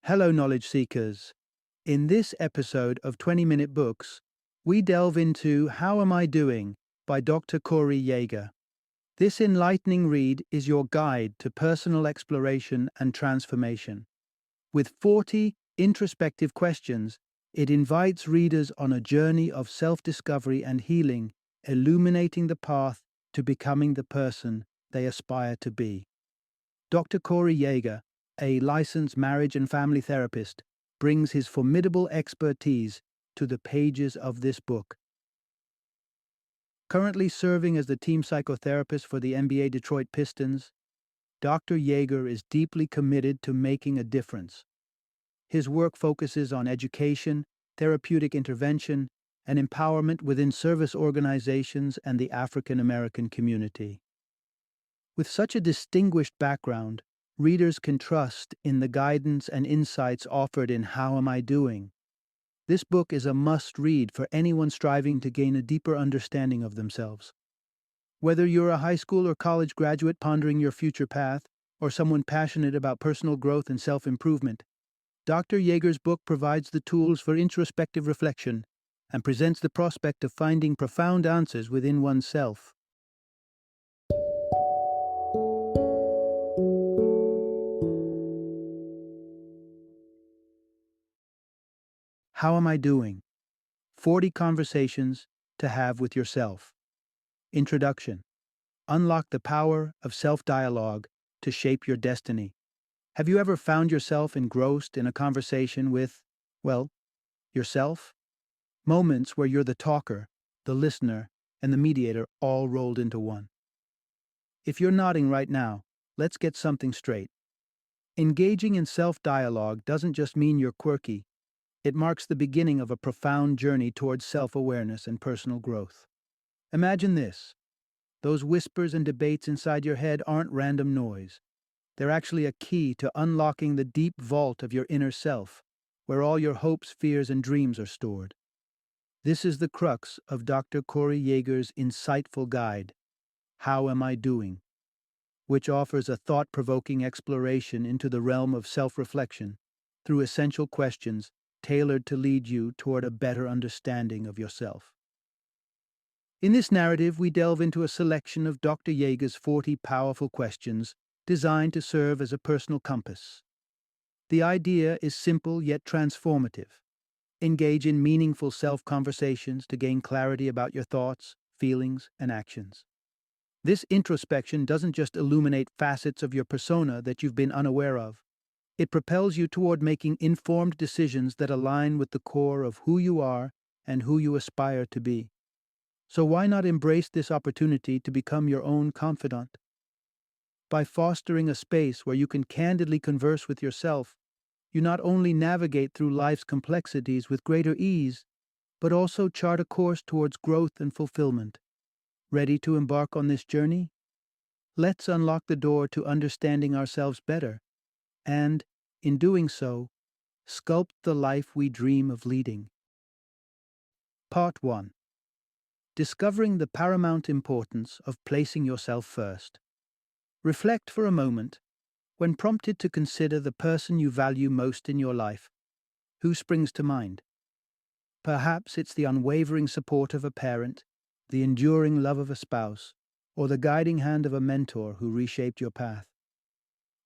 Hello, knowledge seekers. In this episode of 20-Minute Books, we delve into How Am I Doing by Dr. Corey Yeager. This enlightening read is your guide to personal exploration and transformation. With 40 introspective questions, it invites readers on a journey of self-discovery and healing, illuminating the path to becoming the person they aspire to be. Dr. Corey Yeager, a licensed marriage and family therapist, brings his formidable expertise to the pages of this book. Currently serving as the team psychotherapist for the NBA Detroit Pistons, Dr. Yeager is deeply committed to making a difference. His work focuses on education, therapeutic intervention, and empowerment within service organizations and the African American community. With such a distinguished background, readers can trust in the guidance and insights offered in How Am I Doing? This book is a must-read for anyone striving to gain a deeper understanding of themselves. Whether you're a high school or college graduate pondering your future path, or someone passionate about personal growth and self-improvement, Dr. Yeager's book provides the tools for introspective reflection and presents the prospect of finding profound answers within oneself. How Am I Doing? 40 Conversations to Have with Yourself. Introduction. Unlock the power of self-dialogue to shape your destiny. Have you ever found yourself engrossed in a conversation with, yourself? Moments where you're the talker, the listener, and the mediator all rolled into one. If you're nodding right now, let's get something straight. Engaging in self-dialogue doesn't just mean you're quirky. It marks the beginning of a profound journey towards self-awareness and personal growth. Imagine this. Those whispers and debates inside your head aren't random noise. They're actually a key to unlocking the deep vault of your inner self, where all your hopes, fears, and dreams are stored. This is the crux of Dr. Corey Yeager's insightful guide, How Am I Doing?, which offers a thought-provoking exploration into the realm of self-reflection through essential questions tailored to lead you toward a better understanding of yourself. In this narrative, we delve into a selection of Dr. Yeager's 40 powerful questions designed to serve as a personal compass. The idea is simple yet transformative. Engage in meaningful self-conversations to gain clarity about your thoughts, feelings, and actions. This introspection doesn't just illuminate facets of your persona that you've been unaware of. It propels you toward making informed decisions that align with the core of who you are and who you aspire to be. So why not embrace this opportunity to become your own confidant? By fostering a space where you can candidly converse with yourself, you not only navigate through life's complexities with greater ease, but also chart a course towards growth and fulfillment. Ready to embark on this journey? Let's unlock the door to understanding ourselves better, and, in doing so, sculpt the life we dream of leading. Part 1. Discovering the paramount importance of placing yourself first. Reflect for a moment. When prompted to consider the person you value most in your life, who springs to mind? Perhaps it's the unwavering support of a parent, the enduring love of a spouse, or the guiding hand of a mentor who reshaped your path.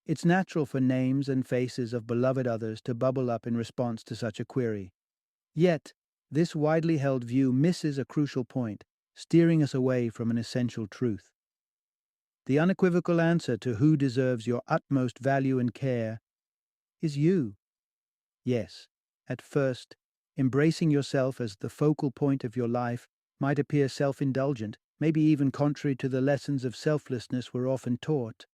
It's natural for names and faces of beloved others to bubble up in response to such a query. Yet, this widely held view misses a crucial point, steering us away from an essential truth. The unequivocal answer to who deserves your utmost value and care is you. Yes, at first, embracing yourself as the focal point of your life might appear self-indulgent, maybe even contrary to the lessons of selflessness we're often taught.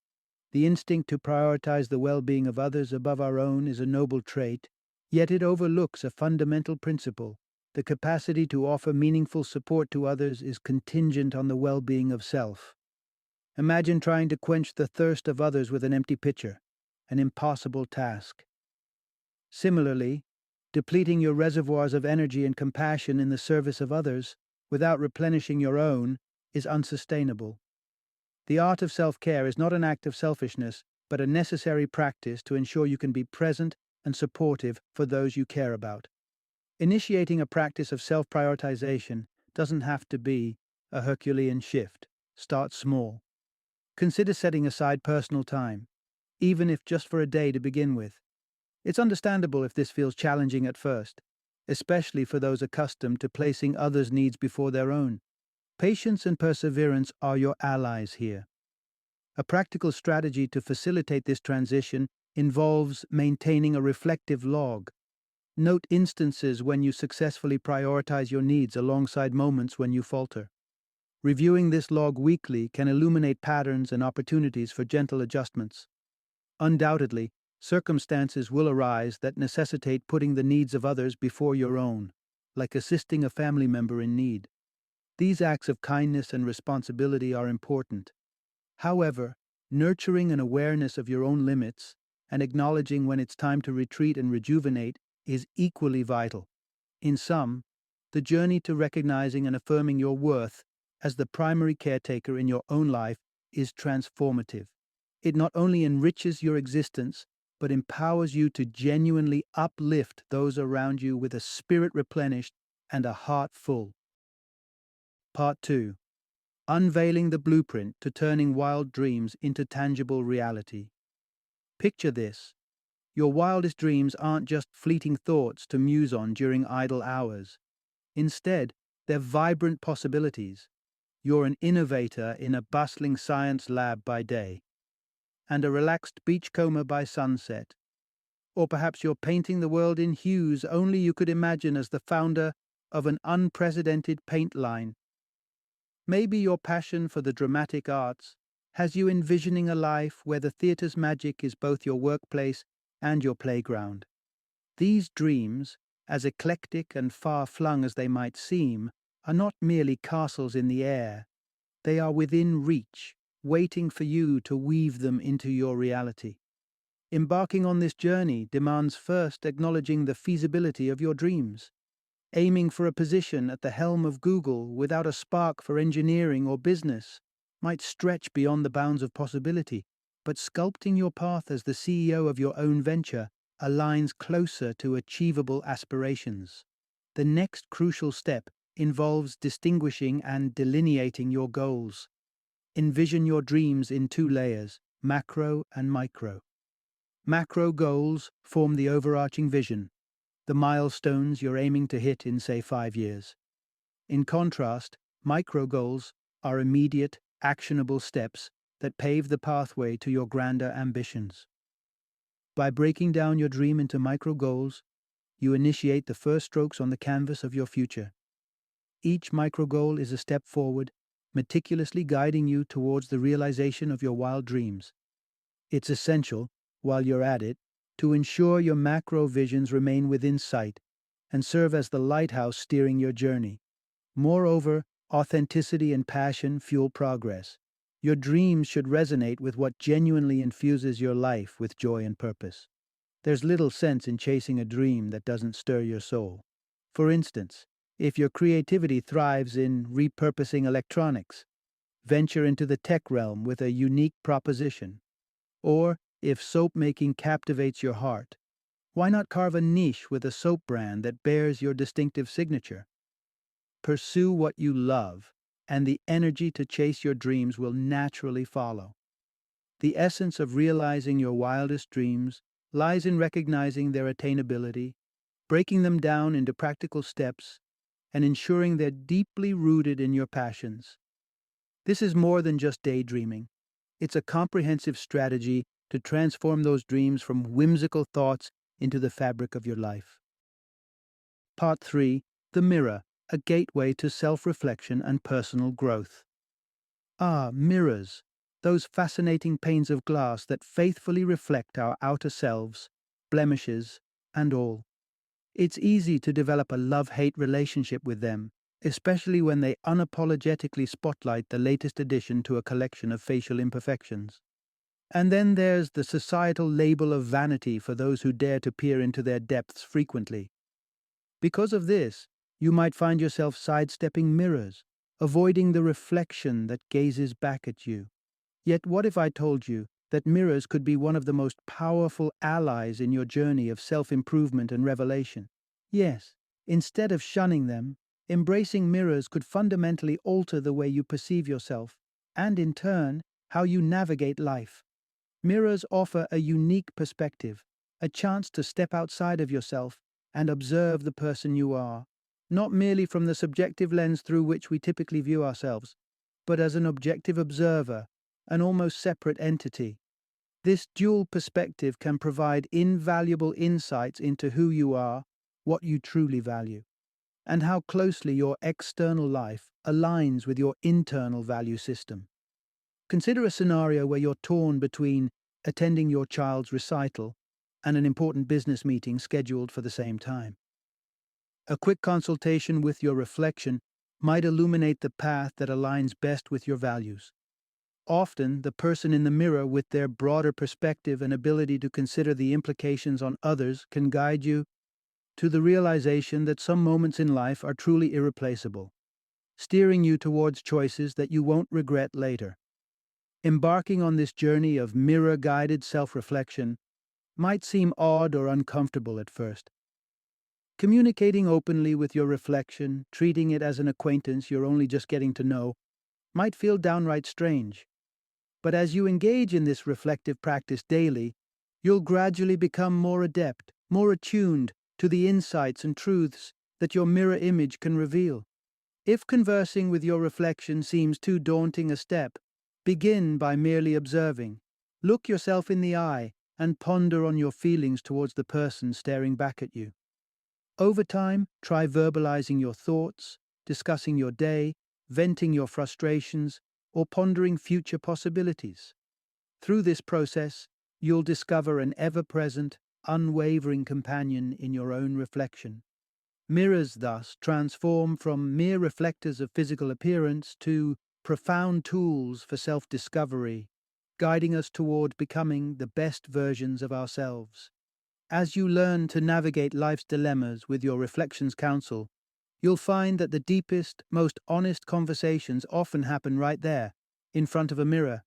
The instinct to prioritize the well-being of others above our own is a noble trait, yet it overlooks a fundamental principle. The capacity to offer meaningful support to others is contingent on the well-being of self. Imagine trying to quench the thirst of others with an empty pitcher, an impossible task. Similarly, depleting your reservoirs of energy and compassion in the service of others, without replenishing your own, is unsustainable. The art of self-care is not an act of selfishness, but a necessary practice to ensure you can be present and supportive for those you care about. Initiating a practice of self prioritization doesn't have to be a Herculean shift. Start small. Consider setting aside personal time, even if just for a day to begin with. It's understandable if this feels challenging at first, especially for those accustomed to placing others' needs before their own. Patience and perseverance are your allies here. A practical strategy to facilitate this transition involves maintaining a reflective log. Note instances when you successfully prioritize your needs alongside moments when you falter. Reviewing this log weekly can illuminate patterns and opportunities for gentle adjustments. Undoubtedly, circumstances will arise that necessitate putting the needs of others before your own, like assisting a family member in need. These acts of kindness and responsibility are important. However, nurturing an awareness of your own limits and acknowledging when it's time to retreat and rejuvenate is equally vital. In sum, the journey to recognizing and affirming your worth as the primary caretaker in your own life is transformative. It not only enriches your existence, but empowers you to genuinely uplift those around you with a spirit replenished and a heart full. Part 2. Unveiling the blueprint to turning wild dreams into tangible reality. Picture this. Your wildest dreams aren't just fleeting thoughts to muse on during idle hours. Instead, they're vibrant possibilities. You're an innovator in a bustling science lab by day, and a relaxed beachcomber by sunset. Or perhaps you're painting the world in hues only you could imagine as the founder of an unprecedented paint line. Maybe your passion for the dramatic arts has you envisioning a life where the theater's magic is both your workplace and your playground. These dreams, as eclectic and far-flung as they might seem, are not merely castles in the air. They are within reach, waiting for you to weave them into your reality. Embarking on this journey demands first acknowledging the feasibility of your dreams. Aiming for a position at the helm of Google without a spark for engineering or business might stretch beyond the bounds of possibility, but sculpting your path as the CEO of your own venture aligns closer to achievable aspirations. The next crucial step involves distinguishing and delineating your goals. Envision your dreams in two layers, macro and micro. Macro goals form the overarching vision, the milestones you're aiming to hit in, say, 5 years. In contrast, micro goals are immediate, actionable steps that pave the pathway to your grander ambitions. By breaking down your dream into micro goals, you initiate the first strokes on the canvas of your future. Each micro goal is a step forward, meticulously guiding you towards the realization of your wild dreams. It's essential, while you're at it, to ensure your macro visions remain within sight and serve as the lighthouse steering your journey. Moreover, authenticity and passion fuel progress. Your dreams should resonate with what genuinely infuses your life with joy and purpose. There's little sense in chasing a dream that doesn't stir your soul. For instance, if your creativity thrives in repurposing electronics, venture into the tech realm with a unique proposition. Or, if soap making captivates your heart, why not carve a niche with a soap brand that bears your distinctive signature? Pursue what you love, and the energy to chase your dreams will naturally follow. The essence of realizing your wildest dreams lies in recognizing their attainability, breaking them down into practical steps, and ensuring they're deeply rooted in your passions. This is more than just daydreaming. It's a comprehensive strategy to transform those dreams from whimsical thoughts into the fabric of your life. Part 3. The Mirror, a gateway to self-reflection and personal growth. Ah, mirrors, those fascinating panes of glass that faithfully reflect our outer selves, blemishes, and all. It's easy to develop a love-hate relationship with them, especially when they unapologetically spotlight the latest addition to a collection of facial imperfections. And then there's the societal label of vanity for those who dare to peer into their depths frequently. Because of this, you might find yourself sidestepping mirrors, avoiding the reflection that gazes back at you. Yet what if I told you that mirrors could be one of the most powerful allies in your journey of self-improvement and revelation. Yes, instead of shunning them, embracing mirrors could fundamentally alter the way you perceive yourself, and in turn, how you navigate life. Mirrors offer a unique perspective, a chance to step outside of yourself and observe the person you are, not merely from the subjective lens through which we typically view ourselves, but as an objective observer, an almost separate entity. This dual perspective can provide invaluable insights into who you are, what you truly value, and how closely your external life aligns with your internal value system. Consider a scenario where you're torn between attending your child's recital and an important business meeting scheduled for the same time. A quick consultation with your reflection might illuminate the path that aligns best with your values. Often, the person in the mirror, with their broader perspective and ability to consider the implications on others, can guide you to the realization that some moments in life are truly irreplaceable, steering you towards choices that you won't regret later. Embarking on this journey of mirror-guided self-reflection might seem odd or uncomfortable at first. Communicating openly with your reflection, treating it as an acquaintance you're only just getting to know, might feel downright strange. But as you engage in this reflective practice daily, you'll gradually become more adept, more attuned to the insights and truths that your mirror image can reveal. If conversing with your reflection seems too daunting a step, begin by merely observing. Look yourself in the eye and ponder on your feelings towards the person staring back at you. Over time, try verbalizing your thoughts, discussing your day, venting your frustrations, or pondering future possibilities. Through this process, you'll discover an ever-present, unwavering companion in your own reflection. Mirrors thus transform from mere reflectors of physical appearance to profound tools for self-discovery, guiding us toward becoming the best versions of ourselves. As you learn to navigate life's dilemmas with your reflections counsel, you'll find that the deepest, most honest conversations often happen right there, in front of a mirror.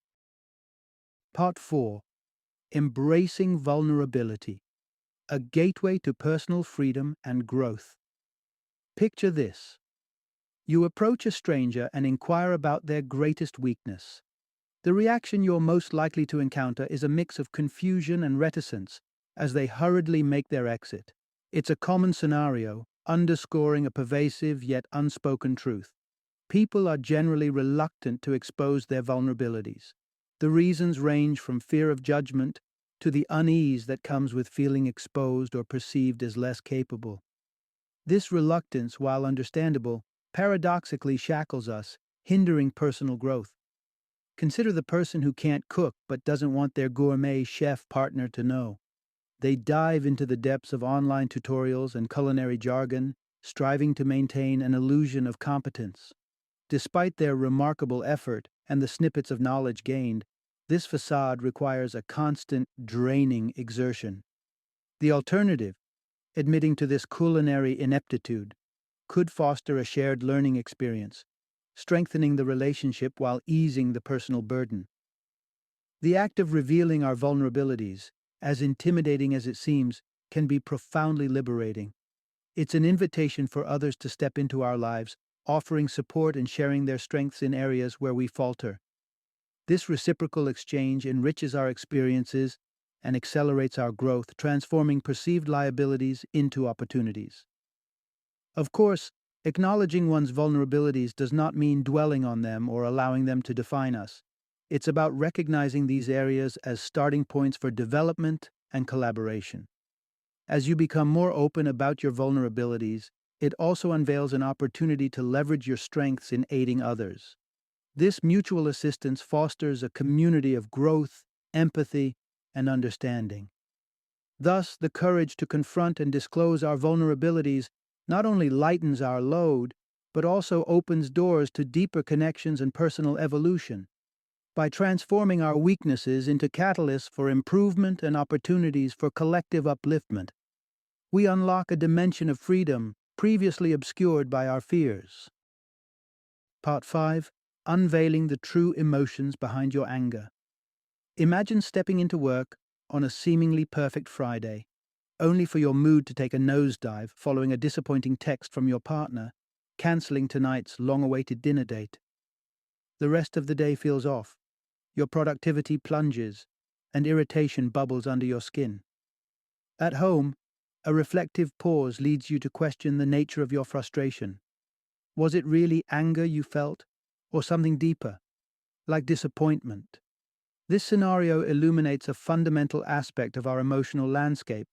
Part 4. Embracing Vulnerability, a gateway to personal freedom and growth. Picture this. You approach a stranger and inquire about their greatest weakness. The reaction you're most likely to encounter is a mix of confusion and reticence as they hurriedly make their exit. It's a common scenario, underscoring a pervasive yet unspoken truth. People are generally reluctant to expose their vulnerabilities. The reasons range from fear of judgment to the unease that comes with feeling exposed or perceived as less capable. This reluctance, while understandable, paradoxically shackles us, hindering personal growth. Consider the person who can't cook but doesn't want their gourmet chef partner to know. They dive into the depths of online tutorials and culinary jargon, striving to maintain an illusion of competence. Despite their remarkable effort and the snippets of knowledge gained, this facade requires a constant, draining exertion. The alternative, admitting to this culinary ineptitude, could foster a shared learning experience, strengthening the relationship while easing the personal burden. The act of revealing our vulnerabilities, as intimidating as it seems, can be profoundly liberating. It's an invitation for others to step into our lives, offering support and sharing their strengths in areas where we falter. This reciprocal exchange enriches our experiences and accelerates our growth, transforming perceived liabilities into opportunities. Of course, acknowledging one's vulnerabilities does not mean dwelling on them or allowing them to define us. It's about recognizing these areas as starting points for development and collaboration. As you become more open about your vulnerabilities, it also unveils an opportunity to leverage your strengths in aiding others. This mutual assistance fosters a community of growth, empathy, and understanding. Thus, the courage to confront and disclose our vulnerabilities not only lightens our load, but also opens doors to deeper connections and personal evolution. By transforming our weaknesses into catalysts for improvement and opportunities for collective upliftment, we unlock a dimension of freedom previously obscured by our fears. Part 5. Unveiling the true emotions behind your anger. Imagine stepping into work on a seemingly perfect Friday, only for your mood to take a nosedive following a disappointing text from your partner, cancelling tonight's long-awaited dinner date. The rest of the day feels off, your productivity plunges, and irritation bubbles under your skin. At home, a reflective pause leads you to question the nature of your frustration. Was it really anger you felt, or something deeper, like disappointment? This scenario illuminates a fundamental aspect of our emotional landscape.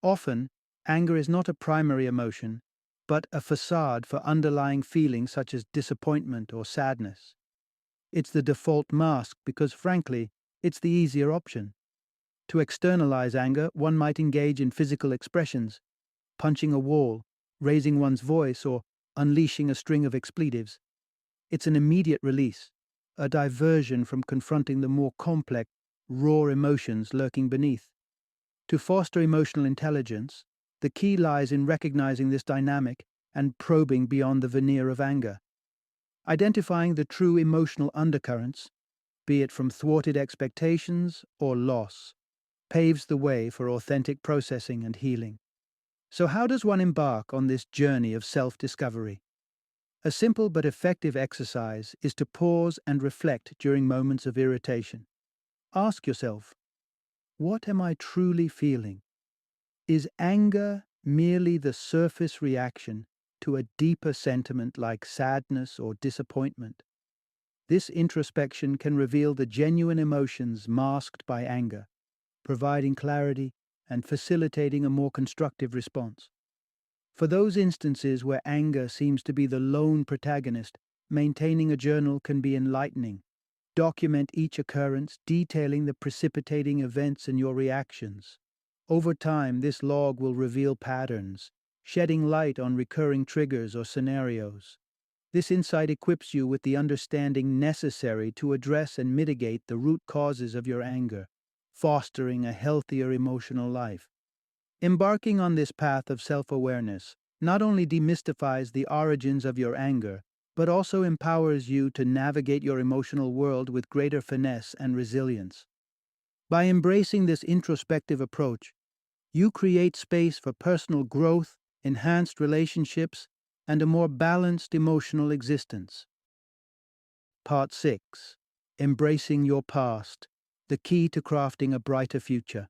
Often, anger is not a primary emotion, but a facade for underlying feelings such as disappointment or sadness. It's the default mask because, frankly, it's the easier option. To externalize anger, one might engage in physical expressions, punching a wall, raising one's voice, or unleashing a string of expletives. It's an immediate release, a diversion from confronting the more complex, raw emotions lurking beneath. To foster emotional intelligence, the key lies in recognizing this dynamic and probing beyond the veneer of anger. Identifying the true emotional undercurrents, be it from thwarted expectations or loss, paves the way for authentic processing and healing. So, how does one embark on this journey of self-discovery? A simple but effective exercise is to pause and reflect during moments of irritation. Ask yourself, what am I truly feeling? Is anger merely the surface reaction to a deeper sentiment like sadness or disappointment? This introspection can reveal the genuine emotions masked by anger, providing clarity and facilitating a more constructive response. For those instances where anger seems to be the lone protagonist, maintaining a journal can be enlightening. Document each occurrence, detailing the precipitating events and your reactions. Over time, this log will reveal patterns, shedding light on recurring triggers or scenarios. This insight equips you with the understanding necessary to address and mitigate the root causes of your anger, fostering a healthier emotional life. Embarking on this path of self-awareness not only demystifies the origins of your anger, but also empowers you to navigate your emotional world with greater finesse and resilience. By embracing this introspective approach, you create space for personal growth, enhanced relationships, and a more balanced emotional existence. Part 6. Embracing your past, the key to crafting a brighter future.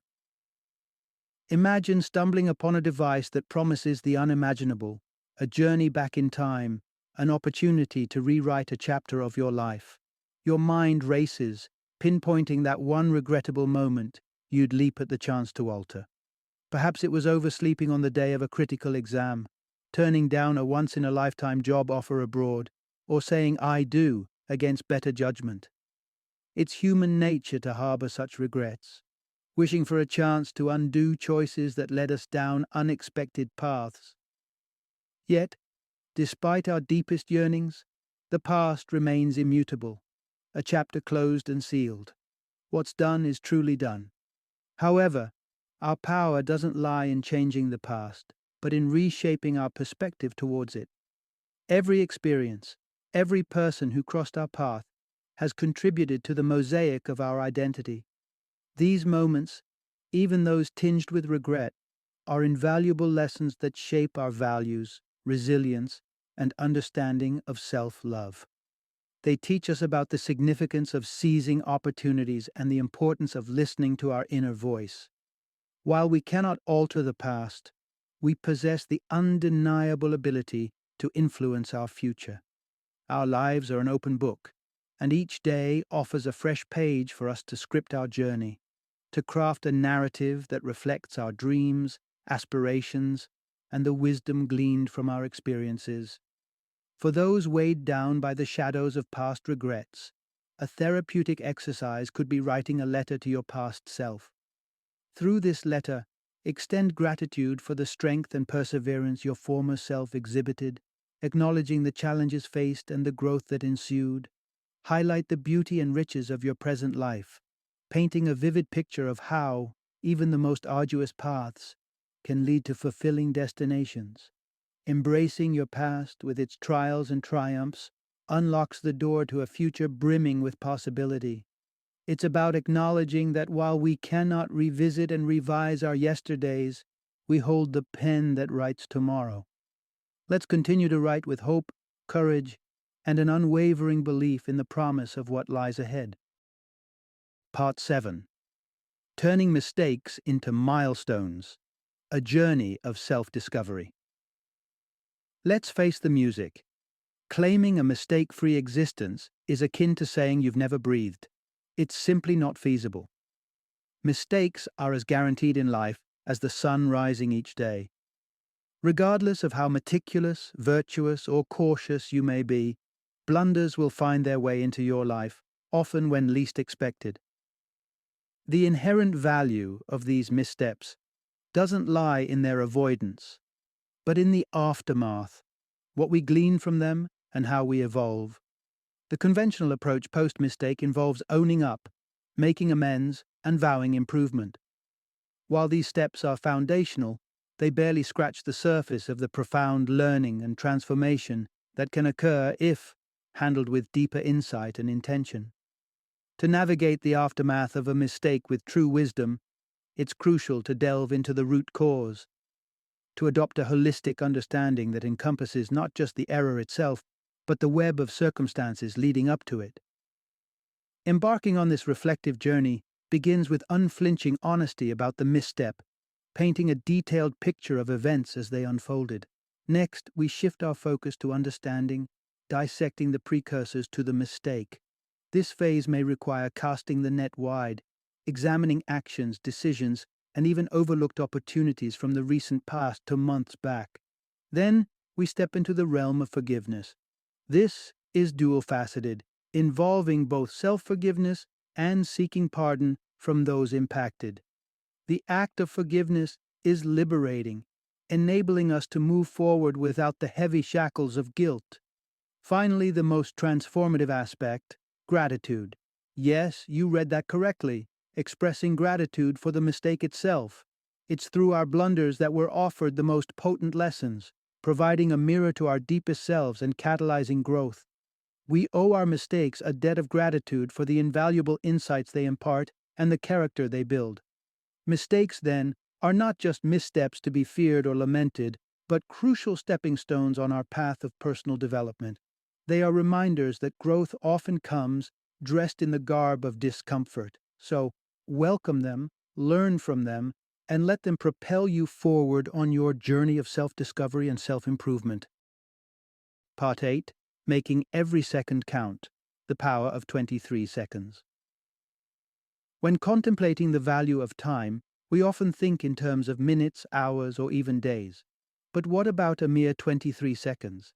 Imagine stumbling upon a device that promises the unimaginable, a journey back in time, an opportunity to rewrite a chapter of your life. Your mind races, pinpointing that one regrettable moment you'd leap at the chance to alter. Perhaps it was oversleeping on the day of a critical exam, turning down a once-in-a-lifetime job offer abroad, or saying "I do" against better judgment. It's human nature to harbor such regrets, wishing for a chance to undo choices that led us down unexpected paths. Yet, despite our deepest yearnings, the past remains immutable, a chapter closed and sealed. What's done is truly done. However, our power doesn't lie in changing the past, but in reshaping our perspective towards it. Every experience, every person who crossed our path, has contributed to the mosaic of our identity. These moments, even those tinged with regret, are invaluable lessons that shape our values, resilience, and understanding of self-love. They teach us about the significance of seizing opportunities and the importance of listening to our inner voice. While we cannot alter the past, we possess the undeniable ability to influence our future. Our lives are an open book, and each day offers a fresh page for us to script our journey, to craft a narrative that reflects our dreams, aspirations, and the wisdom gleaned from our experiences. For those weighed down by the shadows of past regrets, a therapeutic exercise could be writing a letter to your past self. Through this letter, extend gratitude for the strength and perseverance your former self exhibited, acknowledging the challenges faced and the growth that ensued. Highlight the beauty and riches of your present life, painting a vivid picture of how, even the most arduous paths, can lead to fulfilling destinations. Embracing your past with its trials and triumphs unlocks the door to a future brimming with possibility. It's about acknowledging that while we cannot revisit and revise our yesterdays, we hold the pen that writes tomorrow. Let's continue to write with hope, courage, and an unwavering belief in the promise of what lies ahead. Part 7. Turning Mistakes into Milestones, a Journey of Self-Discovery. Let's face the music. Claiming a mistake-free existence is akin to saying you've never breathed. It's simply not feasible. Mistakes are as guaranteed in life as the sun rising each day. Regardless of how meticulous, virtuous, or cautious you may be, blunders will find their way into your life, often when least expected. The inherent value of these missteps doesn't lie in their avoidance, but in the aftermath, what we glean from them and how we evolve. The conventional approach post-mistake involves owning up, making amends, and vowing improvement. While these steps are foundational, they barely scratch the surface of the profound learning and transformation that can occur if handled with deeper insight and intention. To navigate the aftermath of a mistake with true wisdom, it's crucial to delve into the root cause, to adopt a holistic understanding that encompasses not just the error itself, but the web of circumstances leading up to it. Embarking on this reflective journey begins with unflinching honesty about the misstep, painting a detailed picture of events as they unfolded. Next, we shift our focus to understanding, dissecting the precursors to the mistake. This phase may require casting the net wide, examining actions, decisions, and even overlooked opportunities from the recent past to months back. Then, we step into the realm of forgiveness. This is dual-faceted, involving both self-forgiveness and seeking pardon from those impacted. The act of forgiveness is liberating, enabling us to move forward without the heavy shackles of guilt. Finally, the most transformative aspect, gratitude. Yes, you read that correctly, expressing gratitude for the mistake itself. It's through our blunders that we're offered the most potent lessons, providing a mirror to our deepest selves and catalyzing growth. We owe our mistakes a debt of gratitude for the invaluable insights they impart and the character they build. Mistakes, then, are not just missteps to be feared or lamented, but crucial stepping stones on our path of personal development. They are reminders that growth often comes dressed in the garb of discomfort. So, welcome them, learn from them, and let them propel you forward on your journey of self-discovery and self-improvement. Part 8. Making every second count. The power of 23 seconds. When contemplating the value of time, we often think in terms of minutes, hours, or even days. But what about a mere 23 seconds?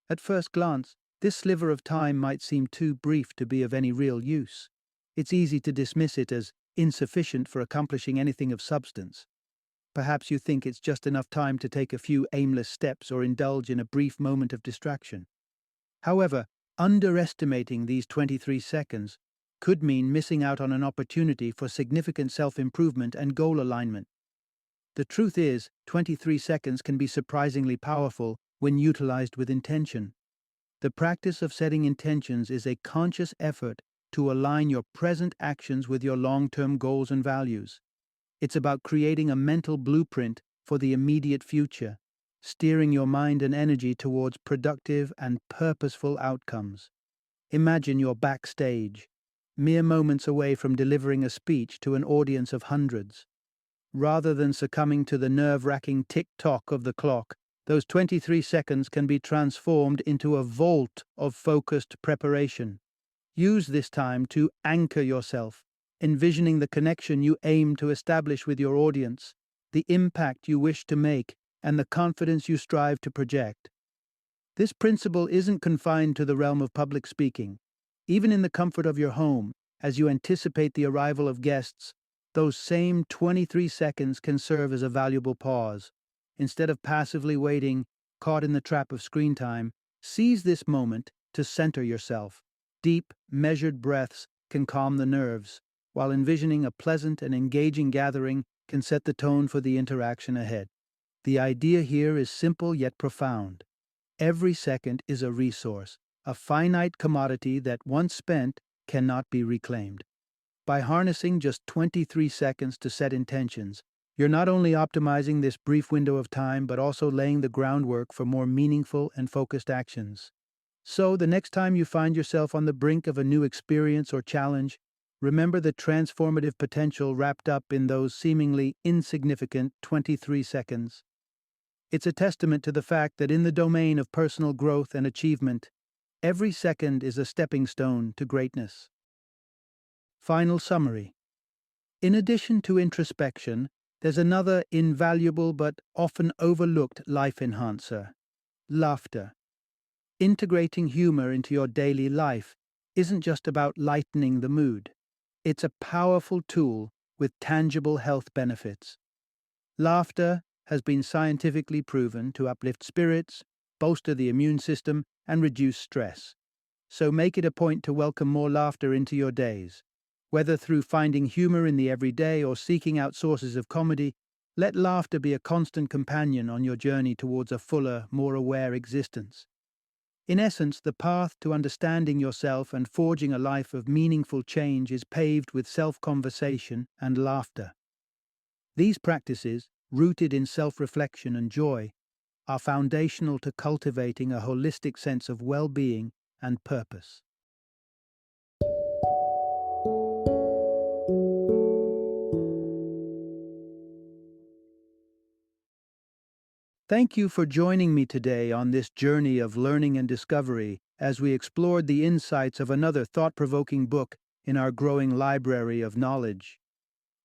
At first glance, this sliver of time might seem too brief to be of any real use. It's easy to dismiss it as insufficient for accomplishing anything of substance. Perhaps you think it's just enough time to take a few aimless steps or indulge in a brief moment of distraction. However, underestimating these 23 seconds could mean missing out on an opportunity for significant self-improvement and goal alignment. The truth is, 23 seconds can be surprisingly powerful when utilized with intention. The practice of setting intentions is a conscious effort to align your present actions with your long-term goals and values. It's about creating a mental blueprint for the immediate future, steering your mind and energy towards productive and purposeful outcomes. Imagine you're backstage, mere moments away from delivering a speech to an audience of hundreds. Rather than succumbing to the nerve-wracking tick-tock of the clock, those 23 seconds can be transformed into a vault of focused preparation. Use this time to anchor yourself, envisioning the connection you aim to establish with your audience, the impact you wish to make, and the confidence you strive to project. This principle isn't confined to the realm of public speaking. Even in the comfort of your home, as you anticipate the arrival of guests, those same 23 seconds can serve as a valuable pause. Instead of passively waiting, caught in the trap of screen time, seize this moment to center yourself. Deep, measured breaths can calm the nerves, while envisioning a pleasant and engaging gathering can set the tone for the interaction ahead. The idea here is simple yet profound. Every second is a resource, a finite commodity that once spent cannot be reclaimed. By harnessing just 23 seconds to set intentions, you're not only optimizing this brief window of time, but also laying the groundwork for more meaningful and focused actions. So, the next time you find yourself on the brink of a new experience or challenge, remember the transformative potential wrapped up in those seemingly insignificant 23 seconds. It's a testament to the fact that in the domain of personal growth and achievement, every second is a stepping stone to greatness. Final summary. In addition to introspection, there's another invaluable but often overlooked life enhancer: laughter. Integrating humor into your daily life isn't just about lightening the mood. It's a powerful tool with tangible health benefits. Laughter has been scientifically proven to uplift spirits, bolster the immune system, and reduce stress. So make it a point to welcome more laughter into your days. Whether through finding humor in the everyday or seeking out sources of comedy, let laughter be a constant companion on your journey towards a fuller, more aware existence. In essence, the path to understanding yourself and forging a life of meaningful change is paved with self-conversation and laughter. These practices, rooted in self-reflection and joy, are foundational to cultivating a holistic sense of well-being and purpose. Thank you for joining me today on this journey of learning and discovery as we explored the insights of another thought-provoking book in our growing library of knowledge.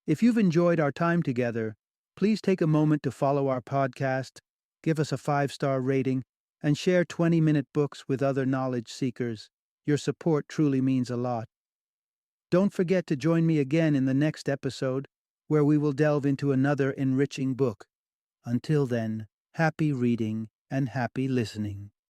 If you've enjoyed our time together, please take a moment to follow our podcast, give us a 5-star rating, and share 20-minute books with other knowledge seekers. Your support truly means a lot. Don't forget to join me again in the next episode, where we will delve into another enriching book. Until then, happy reading and happy listening.